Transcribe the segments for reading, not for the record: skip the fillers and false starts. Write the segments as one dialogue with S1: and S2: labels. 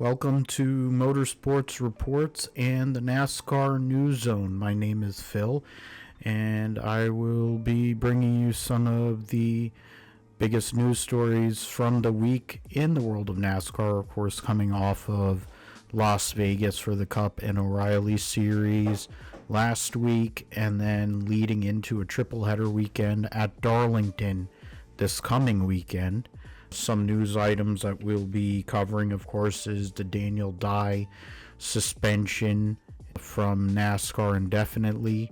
S1: Welcome to Motorsports Reports and the NASCAR News Zone. My name is Phil, and I will be bringing you some of the biggest news stories from the week in the world of NASCAR, of course, coming off of Las Vegas for the Cup and O'Reilly Series last week, and then leading into a triple header weekend at Darlington this coming weekend. Some news items that we'll be covering, of course, is the Daniel Dye suspension from NASCAR indefinitely,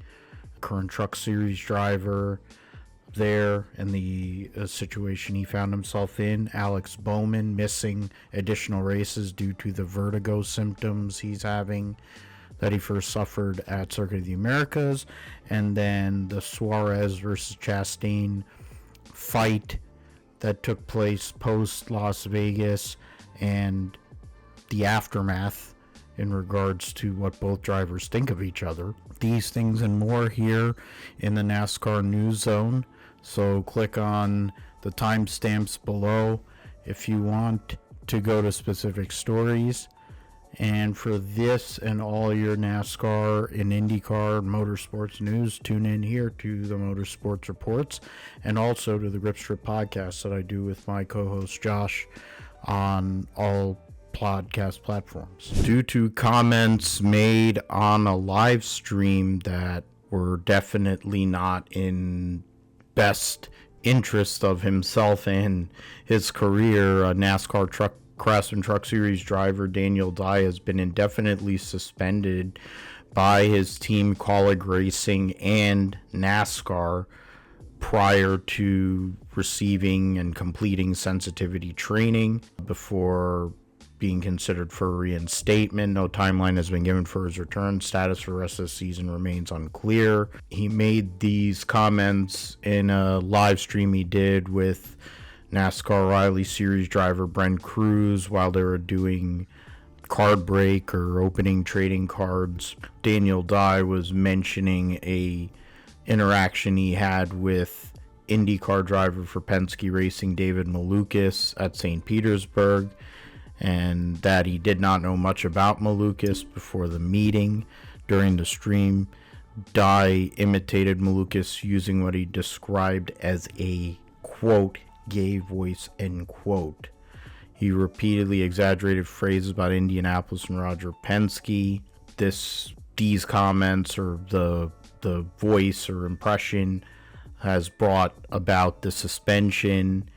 S1: current Truck Series driver there, and the situation he found himself in. Alex Bowman missing additional races due to the vertigo symptoms he's having that he first suffered at Circuit of the Americas, and then the Suarez versus Chastain fight that took place post Las Vegas and the aftermath in regards to what both drivers think of each other. These things and more here in the NASCAR News Zone. So click on the timestamps below if you want to go to specific stories. And for this and all your NASCAR and IndyCar and motorsports news, tune in here to the Motorsports Reports and also to the Grip Strip podcast that I do with my co-host Josh on all podcast platforms. Due to comments made on a live stream that were definitely not in best interest of himself and his career, a NASCAR Craftsman Truck Series driver Daniel Dye has been indefinitely suspended by his team Colleague Racing and NASCAR prior to receiving and completing sensitivity training before being considered for reinstatement. No timeline has been given for his return. Status for the rest of the season remains unclear. He made these comments in a live stream he did with NASCAR O'Reilly Series driver Brent Cruz while they were doing card break or opening trading cards. Daniel Dye was mentioning a interaction he had with IndyCar driver for Penske Racing David Malukas at St. Petersburg, and that he did not know much about Malukas before the meeting. During the stream, Dye imitated Malukas using what he described as a, quote, gay voice, end quote. He repeatedly exaggerated phrases about Indianapolis and Roger Penske. These comments or the voice or impression has brought about the suspension.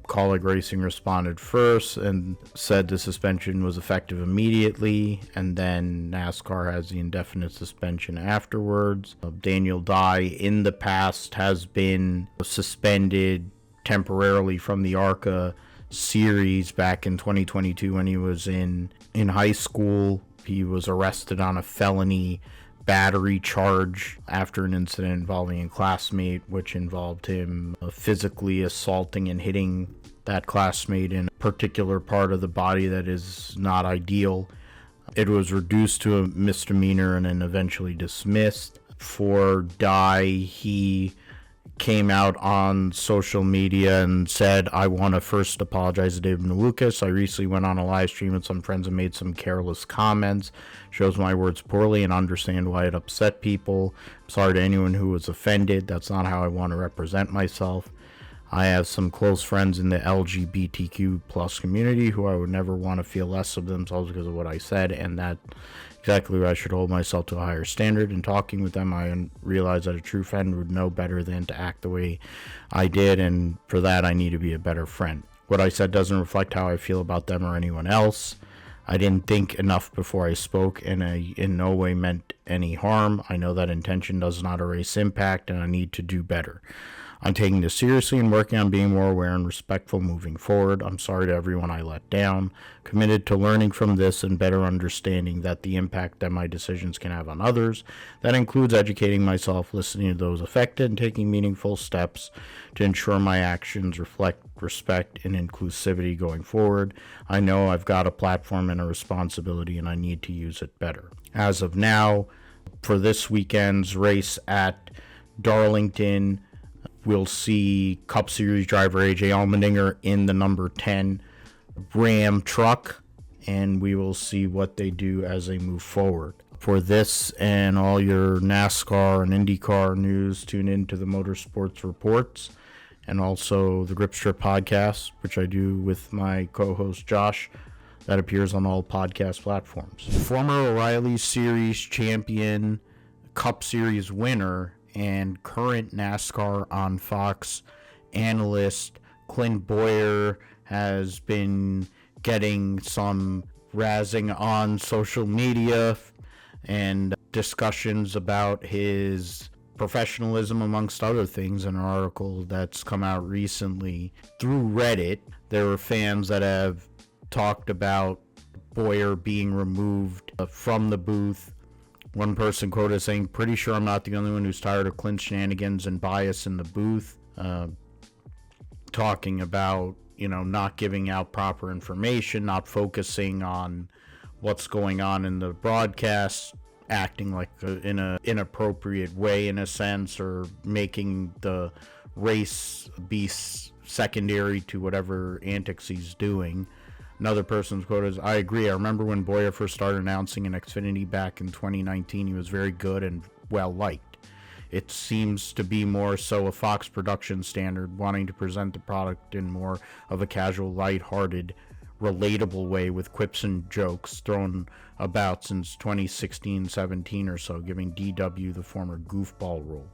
S1: Colleague Racing responded first and said the suspension was effective immediately, and then NASCAR has the indefinite suspension afterwards. Daniel Dye in the past has been suspended temporarily from the ARCA series back in 2022 when he was in high school. He was arrested on a felony battery charge after an incident involving a classmate, which involved him physically assaulting and hitting that classmate in a particular part of the body that is not ideal. It was reduced to a misdemeanor and then eventually dismissed. For Dye, he came out on social media and said, "I want to first apologize to David Malukas. I recently went on a live stream with some friends and made some careless comments. Shows my words poorly and understand why it upset people. I'm sorry to anyone who was offended. That's not how I want to represent myself. I have some close friends in the LGBTQ plus community who I would never want to feel less of themselves because of what I said, and that exactly where I should hold myself to a higher standard. In talking with them, I realized that a true friend would know better than to act the way I did, and for that I need to be a better friend. What I said doesn't reflect how I feel about them or anyone else. I didn't think enough before I spoke, and I in no way meant any harm. I know that intention does not erase impact, and I need to do better. I'm taking this seriously and working on being more aware and respectful moving forward. I'm sorry to everyone I let down. Committed to learning from this and better understanding that the impact that my decisions can have on others. That includes educating myself, listening to those affected, and taking meaningful steps to ensure my actions reflect respect and inclusivity going forward. I know I've got a platform and a responsibility, and I need to use it better." As of now, for this weekend's race at Darlington, we'll see Cup Series driver AJ Allmendinger in the number 10 Ram truck, and we will see what they do as they move forward. For this and all your NASCAR and IndyCar news, tune into the Motorsports Reports and also the Grip Strip podcast, which I do with my co-host Josh. That appears on all podcast platforms. Former O'Reilly Series champion, Cup Series winner, and current NASCAR on Fox analyst Clint Bowyer has been getting some razzing on social media and discussions about his professionalism, amongst other things. In an article that's come out recently through Reddit, there are fans that have talked about Bowyer being removed from the booth. One person quoted as saying, "Pretty sure I'm not the only one who's tired of Clint's shenanigans and bias in the booth." Talking about, not giving out proper information, not focusing on what's going on in the broadcast, acting like in an inappropriate way in a sense, or making the race be secondary to whatever antics he's doing. Another person's quote is, "I agree. I remember when Bowyer first started announcing in Xfinity back in 2019, he was very good and well liked. It seems to be more so a Fox production standard, wanting to present the product in more of a casual, lighthearted, relatable way with quips and jokes thrown about since 2016-17 or so, giving DW the former goofball role.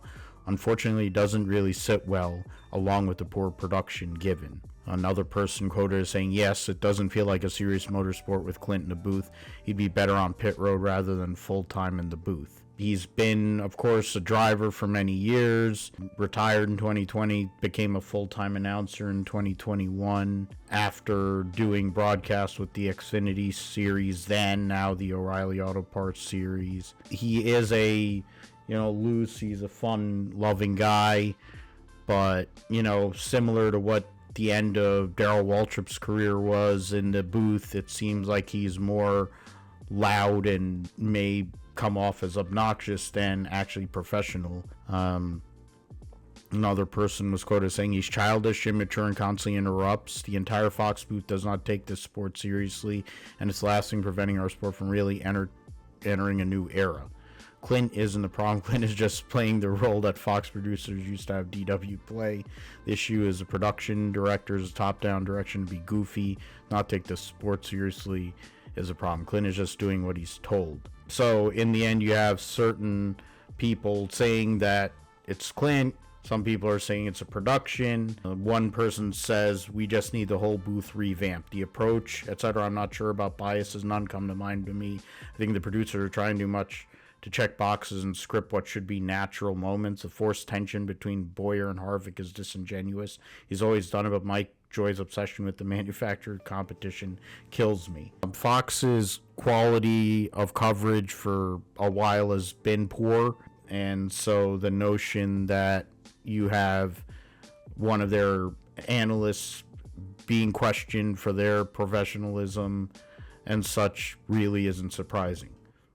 S1: Unfortunately, it doesn't really sit well along with the poor production given." Another person quoted as saying, "Yes, it doesn't feel like a serious motorsport with Clint in the booth. He'd be better on pit road rather than full-time in the booth." He's been, of course, a driver for many years, retired in 2020, became a full-time announcer in 2021 after doing broadcasts with the Xfinity Series then, now the O'Reilly Auto Parts Series. He is a, loose, he's a fun-loving guy, but, similar to what the end of Darrell Waltrip's career was in the booth, it seems like he's more loud and may come off as obnoxious than actually professional. Another person was quoted saying, "He's childish, immature, and constantly interrupts. The entire Fox booth does not take this sport seriously, and it's the last thing preventing our sport from really entering a new era. Clint isn't the problem. Clint is just playing the role that Fox producers used to have DW play. The issue is the production director's top-down direction to be goofy, not take the sport seriously is a problem. Clint is just doing what he's told." So in the end, you have certain people saying that it's Clint. Some people are saying it's a production. One person says we just need the whole booth revamped. The approach, etc. I'm not sure about biases. None come to mind to me. I think the producers are trying too much to check boxes and script what should be natural moments. The forced tension between Bowyer and Harvick is disingenuous. He's always done it, but Mike Joy's obsession with the manufactured competition kills me. Fox's quality of coverage for a while has been poor, and so the notion that you have one of their analysts being questioned for their professionalism and such really isn't surprising.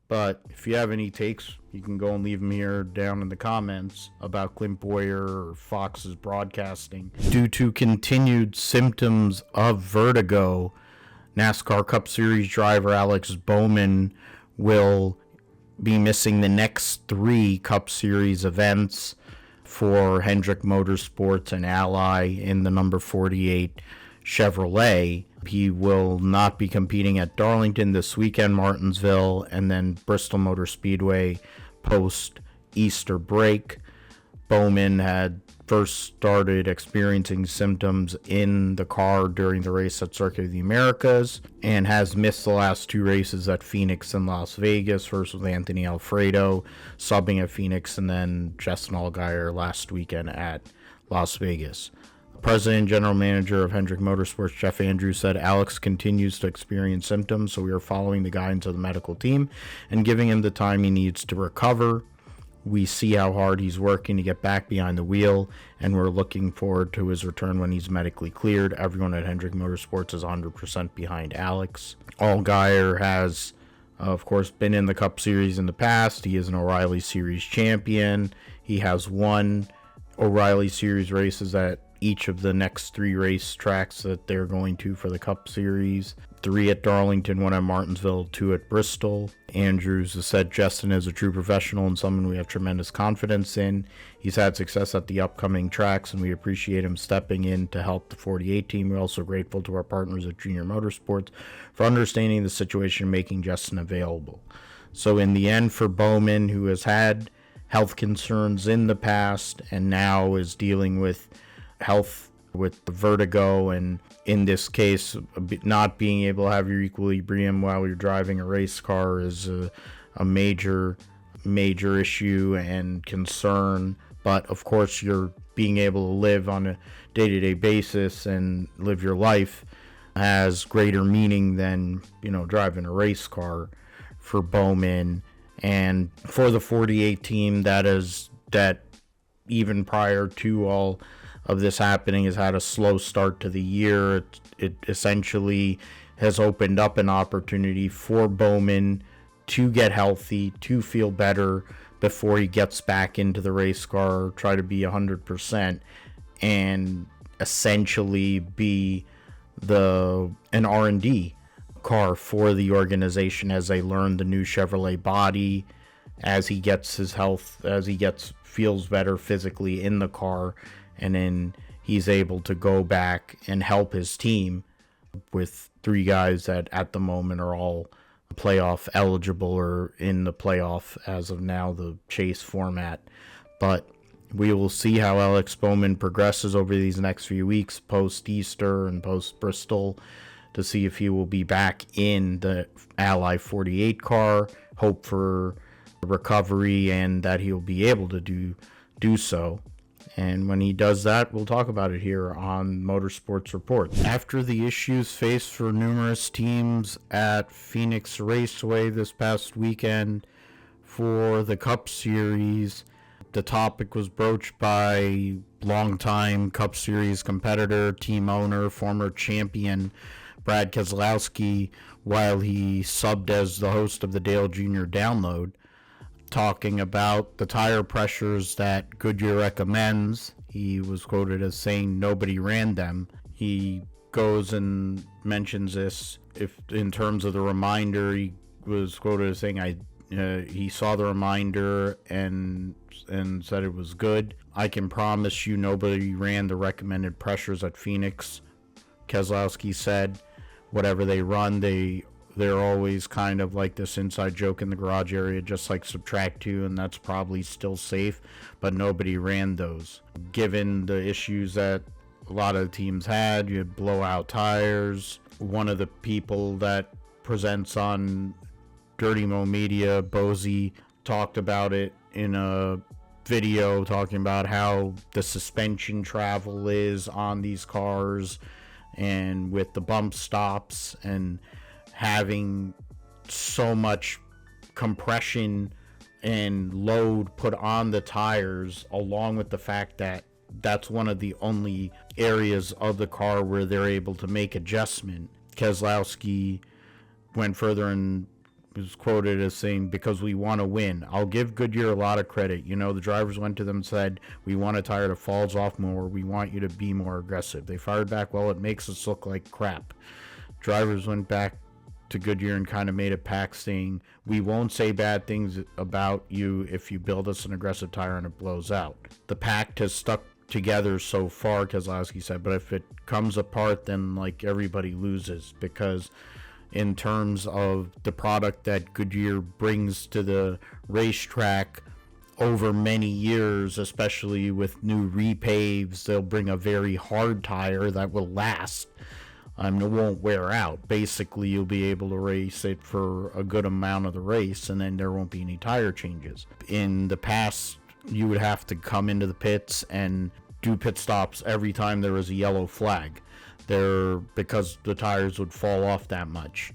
S1: But if you have any takes, you can go and leave them here down in the comments about Clint Bowyer or Fox's broadcasting. Due to continued symptoms of vertigo, NASCAR Cup Series driver Alex Bowman will be missing the next 3 Cup Series events for Hendrick Motorsports and Ally in the number 48 Chevrolet. He will not be competing at Darlington this weekend, Martinsville, and then Bristol Motor Speedway post Easter break. Bowman had first started experiencing symptoms in the car during the race at Circuit of the Americas and has missed the last 2 races at Phoenix and Las Vegas, first with Anthony Alfredo subbing at Phoenix, and then Justin Allgaier last weekend at Las Vegas. President and General Manager of Hendrick Motorsports, Jeff Andrews, said Alex continues to experience symptoms, so we are following the guidance of the medical team and giving him the time he needs to recover. We see how hard he's working to get back behind the wheel, and we're looking forward to his return when he's medically cleared. Everyone at Hendrick Motorsports is 100% behind Alex. Allgaier has, of course, been in the Cup Series in the past. He is an O'Reilly Series champion. He has won O'Reilly Series races at each of the next 3 race tracks that they're going to for the Cup Series. 3 at Darlington, 1 at Martinsville, 2 at Bristol. Andrews has said Justin is a true professional and someone we have tremendous confidence in. He's had success at the upcoming tracks, and we appreciate him stepping in to help the 48 team. We're also grateful to our partners at Junior Motorsports for understanding the situation and making Justin available. So in the end, for Bowman, who has had health concerns in the past and now is dealing with health with the vertigo, and in this case not being able to have your equilibrium while you're driving a race car is a major issue and concern. But of course, you're being able to live on a day-to-day basis and live your life has greater meaning than, driving a race car for Bowman. And for the 48 team, that even prior to all of this happening has had a slow start to the year. It essentially has opened up an opportunity for Bowman to get healthy, to feel better before he gets back into the race car, try to be 100%, and essentially be an R&D car for the organization as they learn the new Chevrolet body, as he gets his health, feels better physically in the car, and then he's able to go back and help his team with 3 guys that at the moment are all playoff eligible or in the playoff as of now, the chase format. But we will see how Alex Bowman progresses over these next few weeks post Easter and post Bristol, to see if he will be back in the Ally 48 car. Hope for recovery and that he'll be able to do so. And when he does that, we'll talk about it here on Motorsports Report. After the issues faced for numerous teams at Phoenix Raceway this past weekend for the Cup Series, the topic was broached by longtime Cup Series competitor, team owner, former champion Brad Keselowski, while he subbed as the host of the Dale Jr. Download, talking about the tire pressures that Goodyear recommends. He was quoted as saying nobody ran them. He goes and mentions this if in terms of the reminder. He was quoted as saying he saw the reminder and said it was good. I can promise you nobody ran the recommended pressures at Phoenix, Keselowski said. Whatever they run, they're always kind of like this inside joke in the garage area, just like subtract 2, and that's probably still safe, but nobody ran those. Given the issues that a lot of the teams had, you had blowout tires. One of the people that presents on Dirty Mo Media, Bozy, talked about it in a video talking about how the suspension travel is on these cars and with the bump stops and having so much compression and load put on the tires, along with the fact that that's one of the only areas of the car where they're able to make adjustment. Keselowski went further and was quoted as saying, because we want to win. I'll give Goodyear a lot of credit. The drivers went to them and said, we want a tire that falls off more. We want you to be more aggressive. They fired back, well, it makes us look like crap. Drivers went back to Goodyear and kind of made a pact saying, we won't say bad things about you if you build us an aggressive tire and it blows out. The pact has stuck together so far, Keselowski said, but if it comes apart, then everybody loses, because in terms of the product that Goodyear brings to the racetrack over many years, especially with new repaves, they'll bring a very hard tire that will last. It won't wear out. Basically, you'll be able to race it for a good amount of the race, and then there won't be any tire changes. In the past, you would have to come into the pits and do pit stops every time there was a yellow flag. Because the tires would fall off that much.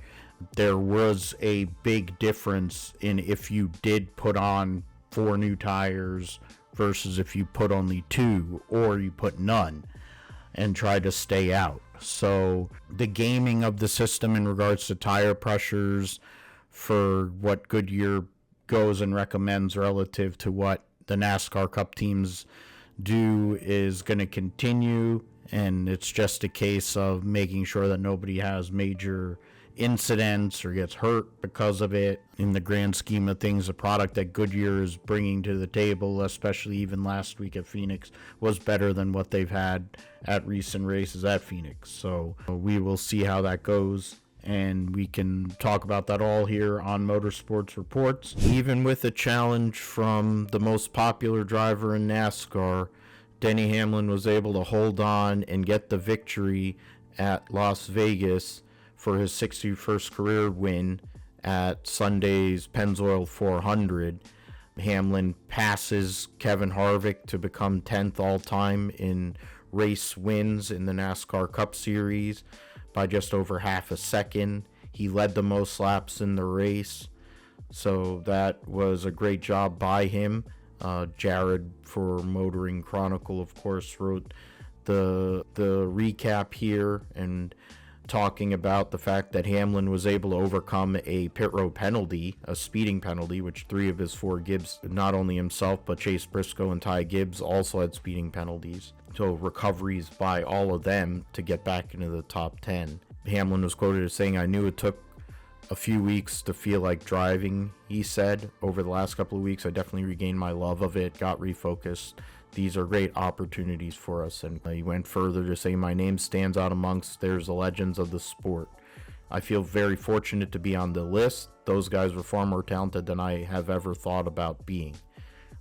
S1: There was a big difference in if you did put on 4 new tires versus if you put only 2 or you put none and try to stay out. So the gaming of the system in regards to tire pressures for what Goodyear goes and recommends relative to what the NASCAR Cup teams do is going to continue. And it's just a case of making sure that nobody has major incidents or gets hurt because of it. In the grand scheme of things, the product that Goodyear is bringing to the table, especially even last week at Phoenix, was better than what they've had at recent races at Phoenix. So we will see how that goes, and we can talk about that all here on Motorsports Reports. Even with a challenge from the most popular driver in NASCAR, Denny Hamlin was able to hold on and get the victory at Las Vegas for his 61st career win at Sunday's Pennzoil 400. Hamlin passes Kevin Harvick to become 10th all-time in race wins in the NASCAR Cup Series by just over half a second. He led the most laps in the race, so that was a great job by him. Jared for Motoring Chronicle, of course, wrote the recap here and talking about the fact that Hamlin was able to overcome a pit road penalty, a speeding penalty, which 3 of his 4 Gibbs, not only himself, but Chase Briscoe and Ty Gibbs also had speeding penalties. So recoveries by all of them to get back into the top 10. Hamlin was quoted as saying, "I knew it took a few weeks to feel like driving," he said. "Over the last couple of weeks, I definitely regained my love of it, got refocused. These are great opportunities for us." And he went further to say, "My name stands out amongst there's the legends of the sport. I feel very fortunate to be on the list. Those guys were far more talented than I have ever thought about being.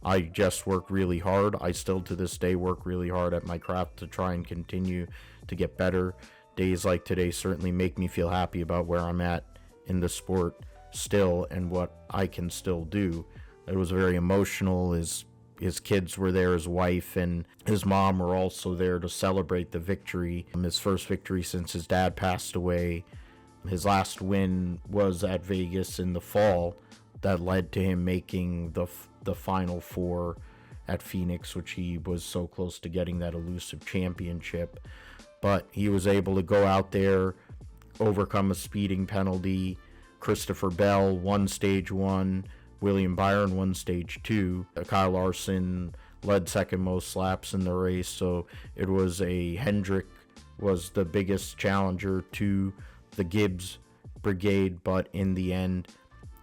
S1: I just work really hard. I still to this day work really hard at my craft to try and continue to get better. Days like today certainly make me feel happy about where I'm at in the sport still and what I can still do." It was very emotional. His kids were there, his wife and his mom were also there to celebrate the victory, his first victory since his dad passed away. His last win was at Vegas in the fall that led to him making the Final Four at Phoenix, which he was so close to getting that elusive championship. But he was able to go out there, overcome a speeding penalty. Christopher Bell won stage 1. William Byron won stage 2. Kyle Larson led second most laps in the race. So it was Hendrick was the biggest challenger to the Gibbs brigade. But in the end,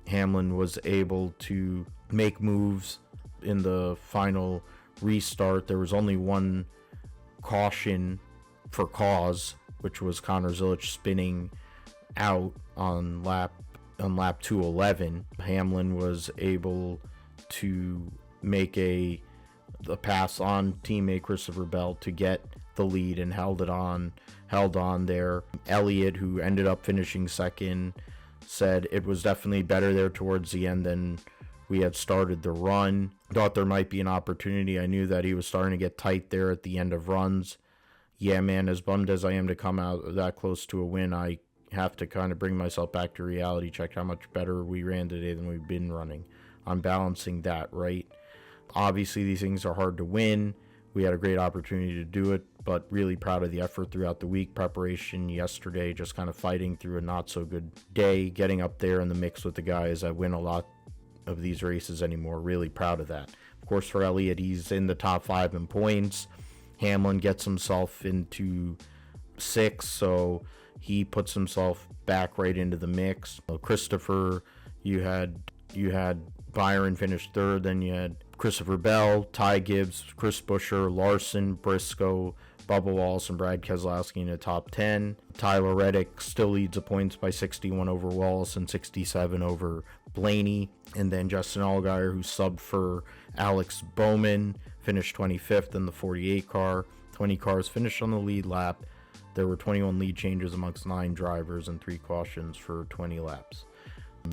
S1: Hamlin was able to make moves in the final restart. There was only one caution for cause, which was Connor Zilisch spinning out on lap 211. Hamlin was able to make a pass on teammate Christopher Bell to get the lead and held on there. Elliott, who ended up finishing second, said it was definitely better there towards the end than we had started the run. Thought there might be an opportunity. I knew that he was starting to get tight there at the end of runs. Yeah, man, as bummed as I am to come out that close to a win, I have to kind of bring myself back to reality check how much better we ran today than we've been running. I'm balancing that, right? Obviously, these things are hard to win. We had a great opportunity to do it, but really proud of the effort throughout the week. Preparation yesterday, just kind of fighting through a not-so-good day, getting up there in the mix with the guys that win a lot of these races anymore. Really proud of that. Of course, for Elliott, he's in the top 5 in points. Hamlin gets himself into 6, so he puts himself back right into the mix. Christopher, you had Byron finish 3rd, then you had Christopher Bell, Ty Gibbs, Chris Buescher, Larson, Briscoe, Bubba Wallace, and Brad Keselowski in the top 10. Tyler Reddick still leads the points by 61 over Wallace and 67 over Blaney. And then Justin Allgaier, who subbed for Alex Bowman, finished 25th in the 48 car. 20 cars finished on the lead lap. There were 21 lead changes amongst 9 drivers and 3 cautions for 20 laps.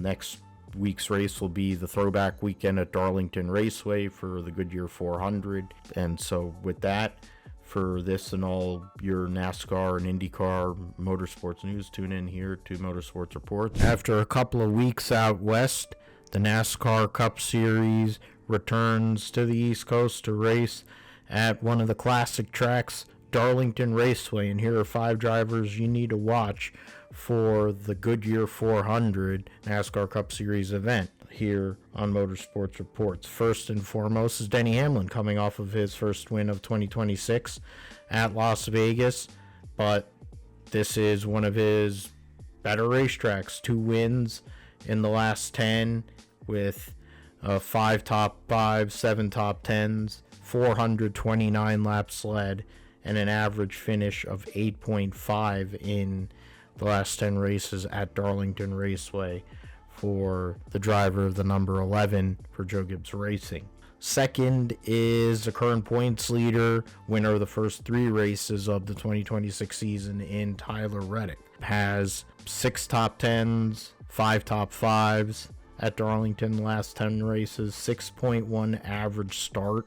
S1: Next week's race will be the throwback weekend at Darlington Raceway for the Goodyear 400. And so with that, for this and all your NASCAR and IndyCar motorsports news, tune in here to Motorsports Reports. After a couple of weeks out west, the NASCAR Cup Series returns to the East Coast to race at one of the classic tracks, Darlington Raceway. And here are 5 drivers you need to watch for the Goodyear 400 NASCAR Cup Series event here on Motorsports Reports. First and foremost is Denny Hamlin, coming off of his first win of 2026 at Las Vegas, but this is one of his better racetracks. 2 wins in the last 10 with 5 top 5s, 7 top 10s, 429 laps led, and an average finish of 8.5 in the last 10 races at Darlington Raceway for the driver of the number 11 for Joe Gibbs Racing. Second is the current points leader, winner of the first 3 races of the 2026 season in Tyler Reddick. Has 6 top 10s, 5 top 5s at Darlington last 10 races, 6.1 average start,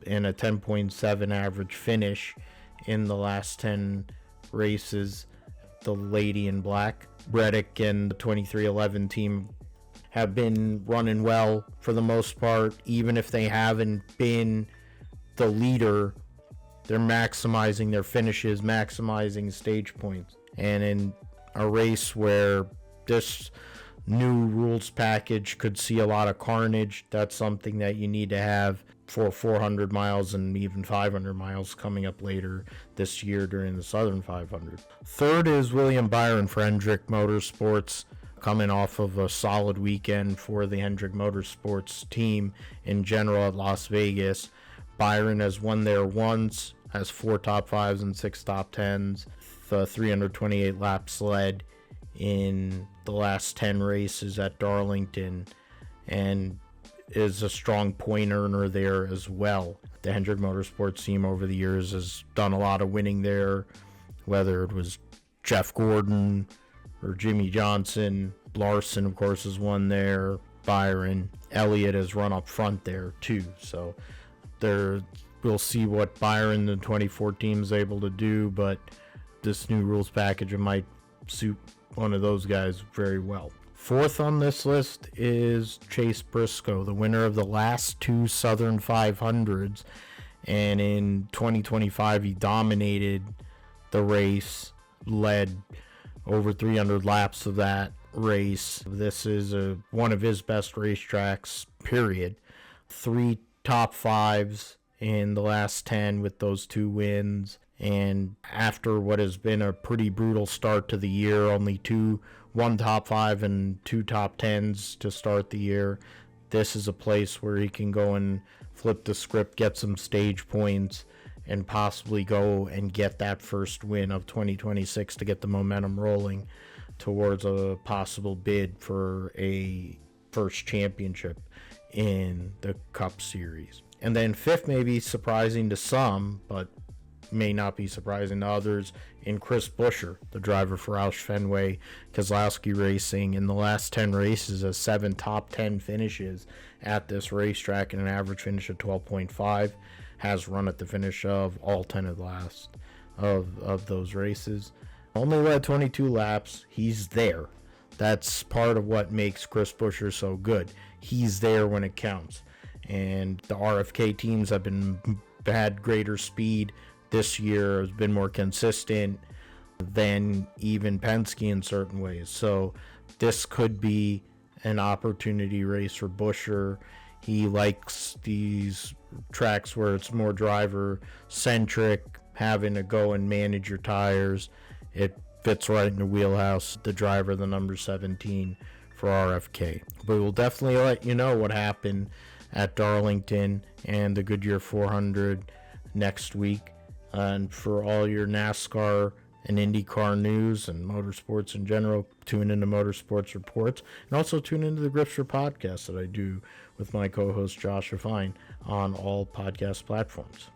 S1: and a 10.7 average finish in the last 10 races. The lady in black, Reddick, and the 2311 team have been running well for the most part. Even if they haven't been the leader, they're maximizing their finishes, maximizing stage points. And in a race where this new rules package could see a lot of carnage, that's something that you need to have for 400 miles and even 500 miles coming up later this year during the Southern 500. Third is William Byron for Hendrick Motorsports, coming off of a solid weekend for the Hendrick Motorsports team in general at Las Vegas. Byron has won there once, has 4 top 5s and 6 top 10s, 328 laps led in the last 10 races at Darlington, and is a strong point earner there as well. The Hendrick Motorsports team over the years has done a lot of winning there, whether it was Jeff Gordon or Jimmy Johnson. Larson, of course, has won there. Byron. Elliott has run up front there too. So we'll see what Byron, the 2014, is able to do, but this new rules package might suit one of those guys very well. Fourth on this list is Chase Briscoe, the winner of the last 2 Southern 500s, and in 2025 he dominated the race, led over 300 laps of that race. This is one of his best racetracks, period. 3 top 5s in the last 10 with those 2 wins. And after what has been a pretty brutal start to the year, only 1 top 5 and 2 top 10s to start the year, this is a place where he can go and flip the script, get some stage points, and possibly go and get that first win of 2026 to get the momentum rolling towards a possible bid for a first championship in the Cup Series. And then fifth may be surprising to some, but may not be surprising to others, in Chris Buescher, the driver for Roush Fenway Keselowski Racing. In the last 10 races, has 7 top 10 finishes at this racetrack and an average finish of 12.5. Has run at the finish of all 10 of the last of those races. Only led 22 laps. He's there. That's part of what makes Chris Buescher so good. He's there when it counts. And the RFK teams have had greater speed this year, has been more consistent than even Penske in certain ways. So this could be an opportunity race for Buescher. He likes these tracks where it's more driver centric, having to go and manage your tires. It fits right in the wheelhouse. The driver, the number 17 for RFK. But we'll definitely let you know what happened at Darlington and the Goodyear 400 next week. And for all your NASCAR and IndyCar news and motorsports in general, tune into Motorsports Reports, and also tune into the Gripster podcast that I do with my co-host Josh Fine on all podcast platforms.